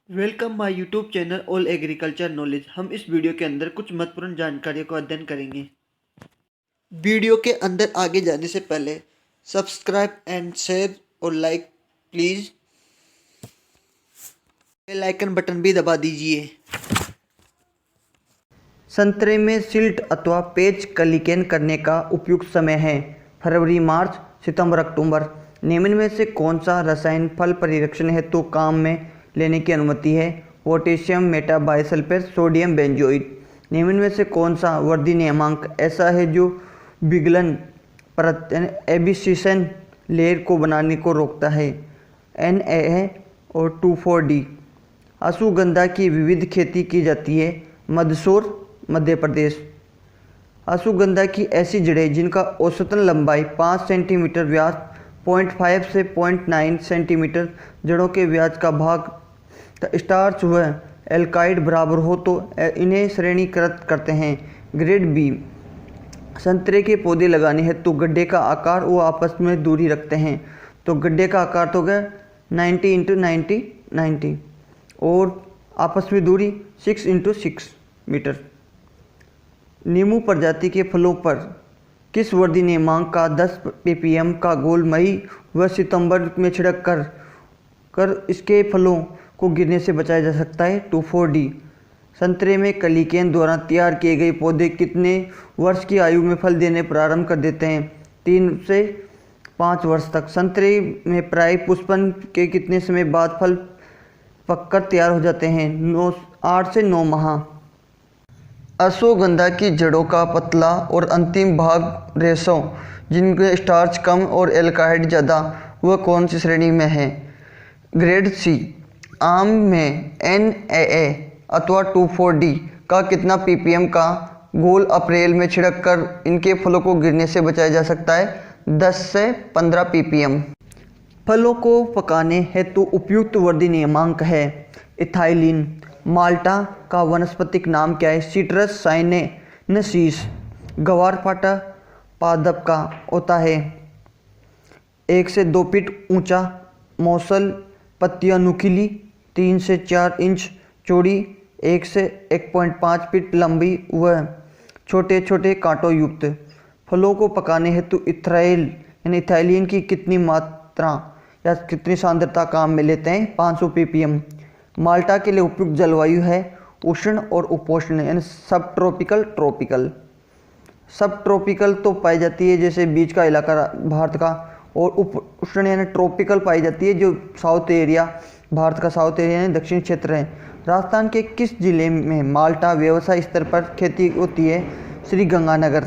Welcome my YouTube channel all agriculture knowledge. हम इस video के अंदर कुछ महत्वपूर्ण जानकारियों को अध्ययन करेंगे। वीडियो के अंदर आगे जाने से पहले सब्सक्राइब एंड शेयर और like please. Bell icon button भी दबा दीजिए। संतरे में सिल्ट अथवा पेच कलिकेन करने का उपयुक्त समय है फरवरी, मार्च, सितंबर, अक्टूबर। निम्न में से कौन सा रसायन फल परिरक्षण हेतु काम में लेने की अनुमति है? Potassium metabisulphite, sodium benzoate. निम्न में से कौन सा वर्दी नियमांक ऐसा है जो विगलन परत एबिसिशन लेयर को बनाने को रोकता है? NAA और 2,4-D। अश्वगंधा की विविध खेती की जाती है मंदसौर, मध्य प्रदेश। अश्वगंधा की ऐसी जड़ें जिनका औसतन लंबाई 5 सेंटीमीटर, व्यास 0.5 से 0.9 सेंटीमीटर, जड़ों के व्यास का भाग स्टार्च व एल्काइड बराबर हो तो इन्हें श्रेणीकृत करते हैं। Grade B. संतरे के पौधे लगाने हेतु गड्ढे का आकार वो आपस में दूरी रखते हैं, तो गड्ढे का आकार तो गया 90 × 90 90 और आपस में दूरी 6 × 6 मीटर। नींबू प्रजाति के फलों पर किस वर्दी नियमांक का 10 ppm का घोल मई व सितंबर में छिड़क कर इसके फलों को गिरने से बचाया जा सकता है? 2,4-D। संतरे में कलिकेन द्वारा तैयार किए गए पौधे कितने वर्ष की आयु में फल देने प्रारंभ कर देते हैं? 3 से 5 वर्ष तक। संतरे में प्राय पुष्पन के कितने समय बाद फल पककर तैयार हो जाते हैं? 8 से 9 माह। अश्वगंधा की जड़ों का पतला और अंतिम भाग रेशों जिनके स्टार्च कम और एल्काइड ज़्यादा, वह कौन सी श्रेणी में है? Grade C. आम में NAA अथवा 2,4-D का कितना ppm का घोल अप्रैल में छिड़क कर इनके फलों को गिरने से बचाया जा सकता है? 10 से 15 ppm। फलों को पकाने हेतु उपयुक्त वर्दी नियमांक है इथाइलिन। माल्टा का वनस्पतिक नाम क्या है? सिट्रस साइनेनसिस। ग्वारफाटा पादप का होता है 1 से 2 फीट ऊंचा, मौसल, पत्तियां नुकीली, 3 से 4 इंच चौड़ी, 1 से 1.5 फीट लंबी व छोटे छोटे कांटों युक्त। फलों को पकाने हेतु इथाइलिन की कितनी मात्रा या कितनी सांद्रता काम में लेते हैं? 500 ppm। माल्टा के लिए उपयुक्त जलवायु है उष्ण और उपोष्ण, यानी सब ट्रॉपिकल, ट्रॉपिकल। सब ट्रॉपिकल तो पाई जाती है जैसे बीच का इलाका भारत का, और उप उष्ण यानी ट्रॉपिकल पाई जाती है जो साउथ एरिया, भारत का साउथ एरिया यानी दक्षिण क्षेत्र है। राजस्थान के किस जिले में माल्टा व्यवसाय स्तर पर खेती होती है? श्री गंगानगर।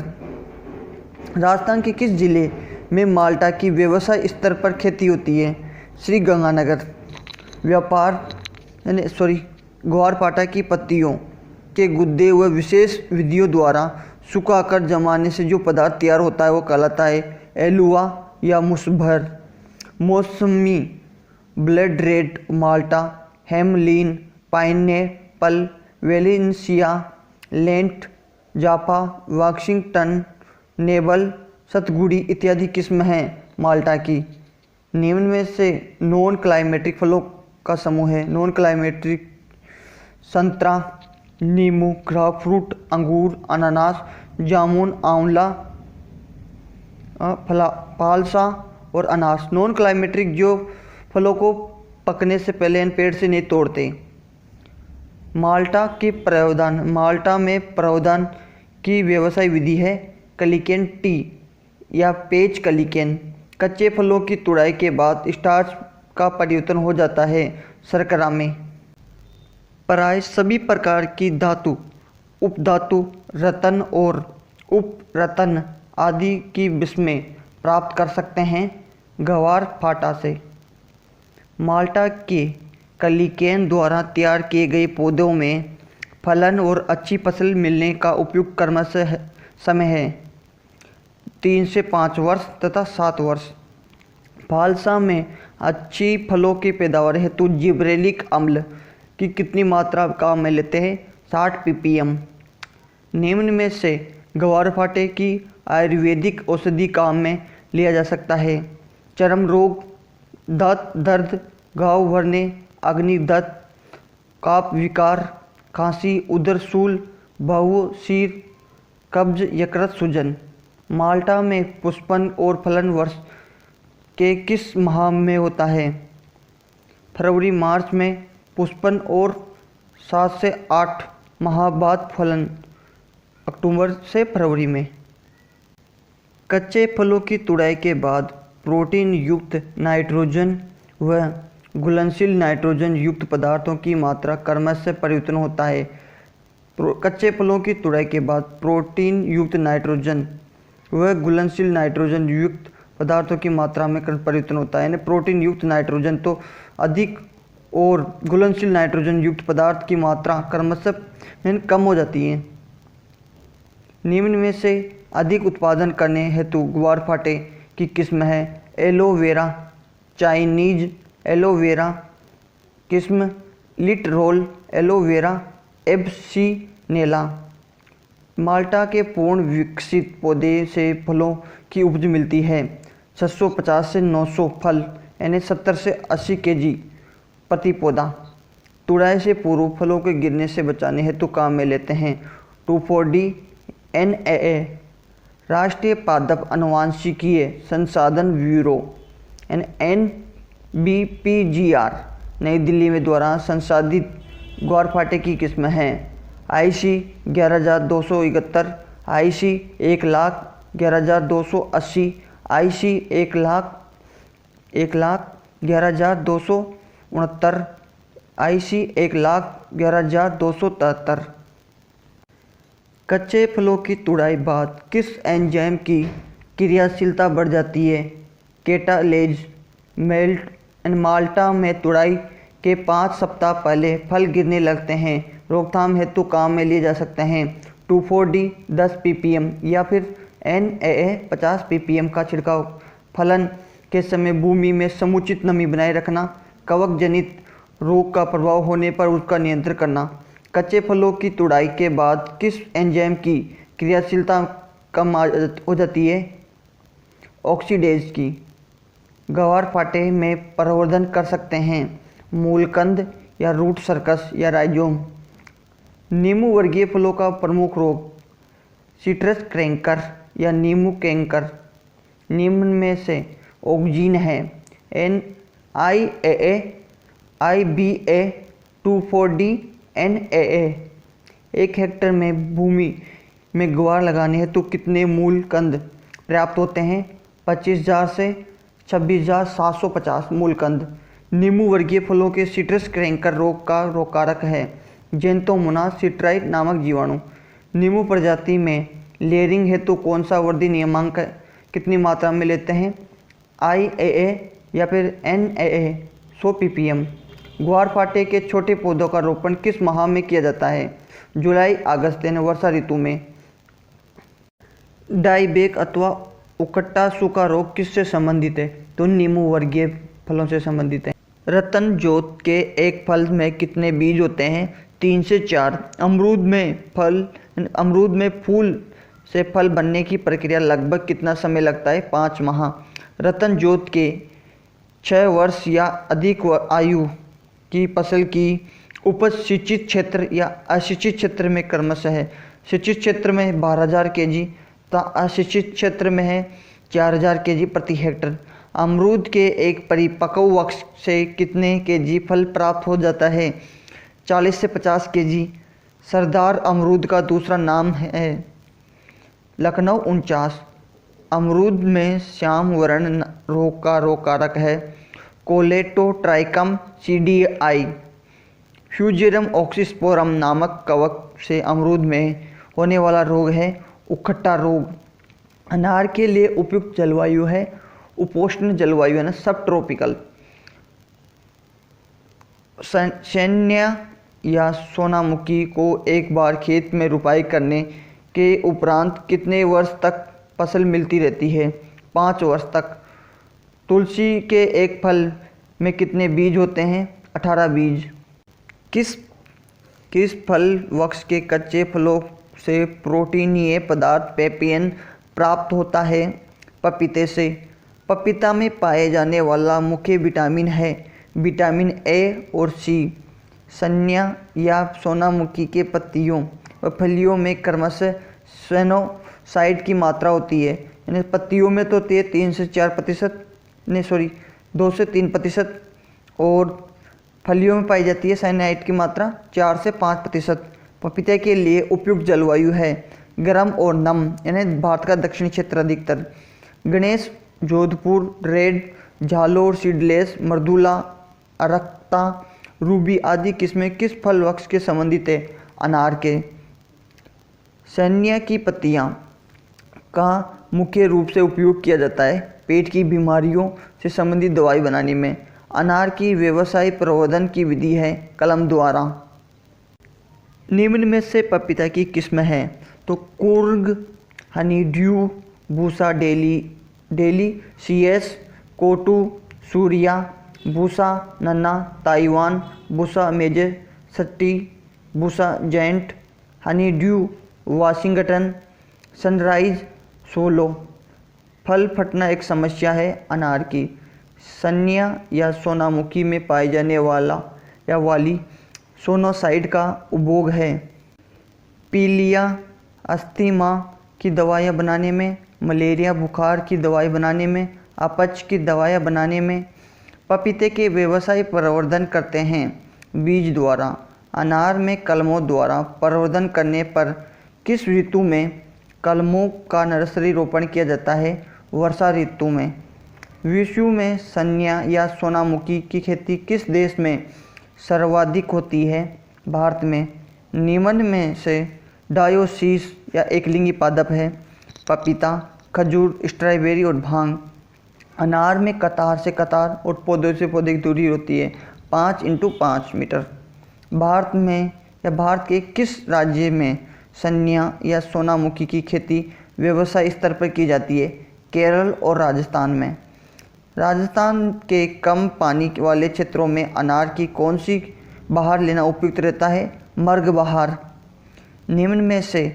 राजस्थान के किस जिले में माल्टा की व्यवसाय स्तर पर खेती होती है? श्री गंगानगर। ग्वारफाटा की पत्तियों के गुद्दे व विशेष विधियों द्वारा सुखाकर जमाने से जो पदार्थ तैयार होता है वो कहलाता है एलुआ या मुसभर। मौसमी, ब्लड रेड माल्टा, Hamelin, pineapple, Valencia, lent, जाफा, Washington, नेबल, सतगुड़ी इत्यादि किस्म हैं माल्टा की। निम्न में से नॉन क्लाइमेटिक फलों का समूह है। नॉन क्लाइमेटिक संतरा, नींबू, ग्रेपफ्रूट, अंगूर, अनानास, जामुन, आंवला, फालसा और अनास। नॉन क्लाइमेटिक जो फलों को पकने से पहले इन पेड़ से नहीं तोड़ते। माल्टा में प्रावधान की व्यवसाय विधि है कलिकेन टी या पेच कलिकेन। कच्चे फलों की तुड़ाई के बाद स्टार्च का परिवर्तन हो जाता है शर्करा में। प्राय सभी प्रकार की धातु, उपधातु, रत्न और उपरत्न आदि की विस्मय प्राप्त कर सकते हैं ग्वारफाटा से। माल्टा के कलिकेन द्वारा तैयार किए गए पौधों में फलन और अच्छी फसल मिलने का उपयुक्त क्रमशः समय है 3 से 5 वर्ष तथा 7 वर्ष। फालसा में अच्छी फलों की पैदावार हेतु जिब्रेलिक अम्ल की कितनी मात्रा काम में लेते हैं? 60 ppm। निम्न में से ग्वारफाटे की आयुर्वेदिक औषधि काम में लिया जा सकता है? चर्म रोग, दांत दर्द, घाव भरने, अग्निदत्त, कफ विकार, खांसी, उदरशूल, बवासीर, कब्ज, यकृत सूजन। माल्टा में पुष्पन और फलन वर्ष के किस माह में होता है? फरवरी मार्च में पुष्पन और 7 से 8 माह बाद फलन, अक्टूबर से फरवरी में। कच्चे फलों की तुड़ाई के बाद प्रोटीन युक्त नाइट्रोजन व घुलनशील नाइट्रोजन युक्त पदार्थों की मात्रा क्रमशः परिवर्तन होता है। कच्चे फलों की तुड़ाई के बाद प्रोटीन युक्त नाइट्रोजन व घुलनशील नाइट्रोजन युक्त पदार्थों की मात्रा में परिवर्तन होता है। यानी प्रोटीन युक्त नाइट्रोजन तो अधिक और घुलनशील नाइट्रोजन युक्त पदार्थ की मात्रा क्रमशः कम हो जाती है। निम्न में से अधिक उत्पादन करने हेतु ग्वारफाटे की किस्म है? एलोवेरा, चाइनीज एलोवेरा किस्म, लिटरोल एलोवेरा, एब्सिनेला। माल्टा के पूर्ण विकसित पौधे से फलों की उपज मिलती है 650 से 900 फल, यानी 70 से 80 केजी प्रति पौधा। तुड़ाई से पूर्व फलों के गिरने से बचाने हेतु काम में लेते हैं 2,4-D NAA, राष्ट्रीय पादप आनुवंशिकीय संसाधन ब्यूरो NBPGR, नई दिल्ली में द्वारा संसाधित ग्वारफाटे की किस्म है? IC 11,271, IC 1,11,280, IC 1,11,269, IC 1,11,273। कच्चे फलों की तुड़ाई बाद किस एंजाइम की क्रियाशीलता बढ़ जाती है? कैटालेज। माल्टा में तुड़ाई के 5 सप्ताह पहले फल गिरने लगते हैं, रोकथाम हेतु काम में लिए जा सकते हैं 2,4-D 10 ppm या फिर NAA 50 ppm का छिड़काव। फलन के समय भूमि में समुचित नमी बनाए रखना, कवक जनित रोग का प्रभाव होने पर उसका नियंत्रण करना। कच्चे फलों की तुड़ाई के बाद किस एंजाइम की क्रियाशीलता कम हो जाती है? ऑक्सीडेज की। ग्वारफाटे में प्रवर्धन कर सकते हैं मूलकंद या रूट सर्कस या राइजोम। नींबू वर्गीय फलों का प्रमुख रोग सिट्रस कैंकर या नींबू कैंकर। निम्न में से ऑक्जीन है? NIAA, IBA, 2,4-D NAA। 1 hectare में भूमि में ग्वार लगाने हेतु कितने मूलकंद पर्याप्त होते हैं? 25,000 से 26,750 मूलकंद। नींबू वर्गीय फलों के सिट्रस कैंकर रोग का रोगकारक है जेंथोमोनास सिट्राई नामक जीवाणु। नींबू प्रजाति में लेयरिंग हेतु कौन सा वर्दी नियमांक कितनी मात्रा में लेते हैं? IAA या फिर NAA 100 ppm। ग्वारफाटे के छोटे पौधों का रोपण किस माह में किया जाता है? जुलाई अगस्त यानी वर्षा ऋतु में। डाईबैक अथवा उकट्टा सूखा रोग किससे संबंधित है? तो नींबू वर्गीय फलों से संबंधित है। रतन जोत के एक फल में कितने बीज होते हैं? 3 से 4। अमरूद में फूल से फल बनने की प्रक्रिया लगभग कितना समय लगता है? 5 माह। रतन जोत के 6 वर्ष या अधिक आयु की फसल की उपज सिंचित क्षेत्र या असिंचित क्षेत्र में क्रमशः है? सिंचित क्षेत्र में 12,000 केजी तथा असिंचित क्षेत्र में है 4,000 केजी प्रति हेक्टर। अमरूद के एक परिपक्व वृक्ष से कितने केजी फल प्राप्त हो जाता है? 40 से 50 केजी। सरदार अमरूद का दूसरा नाम है लखनऊ 49। अमरूद में श्याम वर्ण रोग का रोगकारक है कोलेटोट्राइकम CDI। फ्यूजेरियम ऑक्सीस्पोरम नामक कवक से अमरूद में होने वाला रोग है उकट्टा रोग। अनार के लिए उपयुक्त जलवायु है उपोष्ण जलवायु, है ना, सब ट्रॉपिकल। सैन्या या सोनामुखी को एक बार खेत में रुपाई करने के उपरांत कितने वर्ष तक फसल मिलती रहती है? 5 वर्ष तक। तुलसी के एक फल में कितने बीज होते हैं? 18 बीज। किस फल वृक्ष के कच्चे फलों से प्रोटीनीय पदार्थ पेपियन प्राप्त होता है? पपीते से। पपीता में पाए जाने वाला मुख्य विटामिन है विटामिन A और C। सन्या या सोनामुखी के पत्तियों व फलियों में क्रमशः स्वेनोसाइड की मात्रा होती है। यानी पत्तियों में तो 3 से 4%, 2 से 3%, और फलियों में पाई जाती है साइनाइड की मात्रा 4 से 5%। पपीते के लिए उपयुक्त जलवायु है गर्म और नम, यानी भारत का दक्षिणी क्षेत्र अधिकतर। Ganesh, Jodhpur, red, Jalore, seedless, Mridula, Arakta, Ruby आदि किस्में किस फल वृक्ष के संबंधित है? अनार के। सन्या की पत्तियां का मुख्य रूप से उपयोग किया जाता है पेट की बीमारियों से संबंधित दवाई बनाने में। अनार की व्यवसाय प्रवर्धन की विधि है कलम द्वारा। निम्न में से पपीता की किस्म है तो कुर्ग, हनी ड्यू, बूसा डेली, CS, कोटू, सूर्या, बूसा नन्ना, ताइवान, बूसा मेजेस्टी, बूसा giant, Honey due, Washington, sunrise, solo. फल फटना एक समस्या है अनार की। सन्या या सोनामुखी में पाए जाने वाला या वाली सोनोसाइड का उपभोग है पीलिया, अस्थमा की दवाइयाँ बनाने में, मलेरिया बुखार की दवाई बनाने में, अपच की दवाइयाँ बनाने में। पपीते के व्यवसाय प्रवर्धन करते हैं बीज द्वारा। अनार में कलमों द्वारा प्रवर्धन करने पर किस ऋतु में कलमों का नर्सरी रोपण किया जाता है? वर्षा ऋतु में। विश्व में सन्या या सोनामुखी की खेती किस देश में सर्वाधिक होती है? भारत में। निम्न में से डायोसिस या एकलिंगी पादप है पपीता, खजूर, स्ट्रॉबेरी और भांग। अनार में कतार से कतार और पौधे से पौधे की दूरी होती है 5 × 5 मीटर। भारत में या भारत के किस राज्य में सन्या या सोनामुखी की खेती व्यवसाय स्तर पर की जाती है? केरल और राजस्थान में। राजस्थान के कम पानी वाले क्षेत्रों में अनार की कौन सी बहार लेना उपयुक्त रहता है? मर्ग बहार। निम्न में से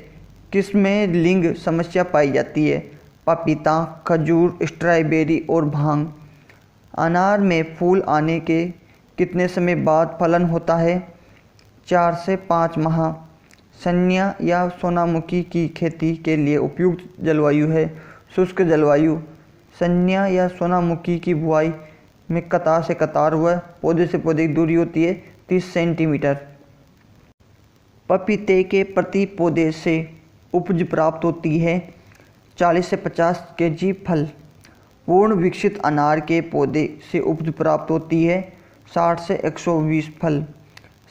किसमें लिंग समस्या पाई जाती है? पपीता, खजूर, स्ट्रॉबेरी और भांग। अनार में फूल आने के कितने समय बाद फलन होता है? 4 से 5 माह। सन्या या सोनामुखी की खेती के लिए उपयुक्त जलवायु है शुष्क जलवायु। सन्या या सोनामुखी की बुआई में कतार से कतार व पौधे से पौधे की दूरी होती है 30 सेंटीमीटर। पपीते के प्रति पौधे से उपज प्राप्त होती है 40 से 50 kg फल। पूर्ण विकसित अनार के पौधे से उपज प्राप्त होती है 60 से 120 फल।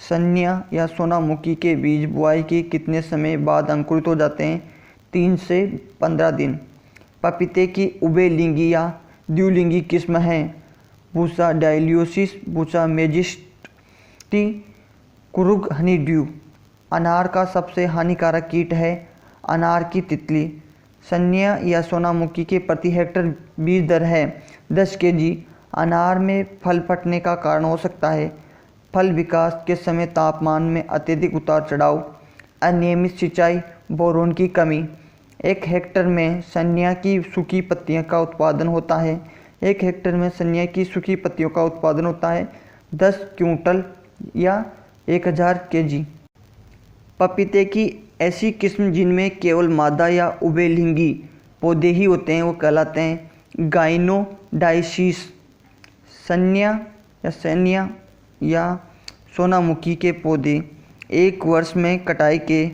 सन्या या सोनामुखी के बीज बुआई के कितने समय बाद अंकुरित हो जाते हैं? 3 से 15 दिन। पपीते की उभयलिंगी या द्विलिंगी किस्म है बूसा डायलियोसिस, बूसा मेजेस्टी, कुरुग, हनी ड्यू। अनार का सबसे हानिकारक कीट है अनार की तितली। सन्या या सोनामुखी के प्रति हेक्टर बीज दर है 10 kg। अनार में फल फटने का कारण हो सकता है फल विकास के समय तापमान में अत्यधिक उतार चढ़ाव, अनियमित सिंचाई, बोरोन की कमी। 1 हेक्टर में सन्या की सूखी पत्तियों का उत्पादन होता है 1 हेक्टर में सन्या की सूखी पत्तियों का उत्पादन होता है 10 क्विंटल या 1000 kg। पपीते की ऐसी किस्म जिनमें केवल मादा या उभयलिंगी पौधे ही होते हैं वो कहलाते हैं गाइनोडाइसिस। सन्या या सोनामुखी के पौधे 1 वर्ष में कटाई की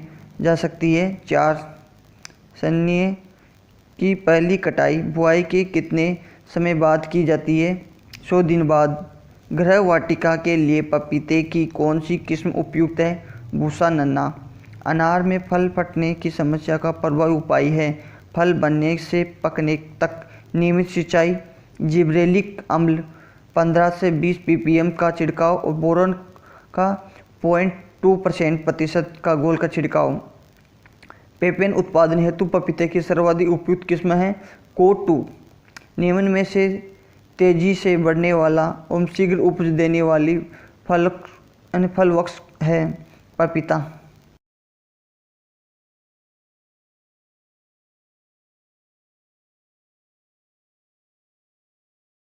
जा सकती है 4। सन्या की पहली कटाई बुआई के कितने समय बाद की जाती है? 100 दिन बाद। गृह वाटिका के लिए पपीते की कौन सी किस्म उपयुक्त है? बूसा नन्ना। अनार में फल फटने की समस्या का प्रभावी उपाय है फल बनने से पकने तक नियमित सिंचाई, जिब्रेलिक अम्ल 15 से 20 ppm का छिड़काव और बोरॉन का 0.2% का घोल का छिड़काव। पेपेन उत्पादन हेतु पपीते की सर्वाधिक उपयुक्त किस्म है कोटू। निम्न में से तेजी से बढ़ने वाला एवं शीघ्र उपज देने वाली फल वृक्ष है पपीता।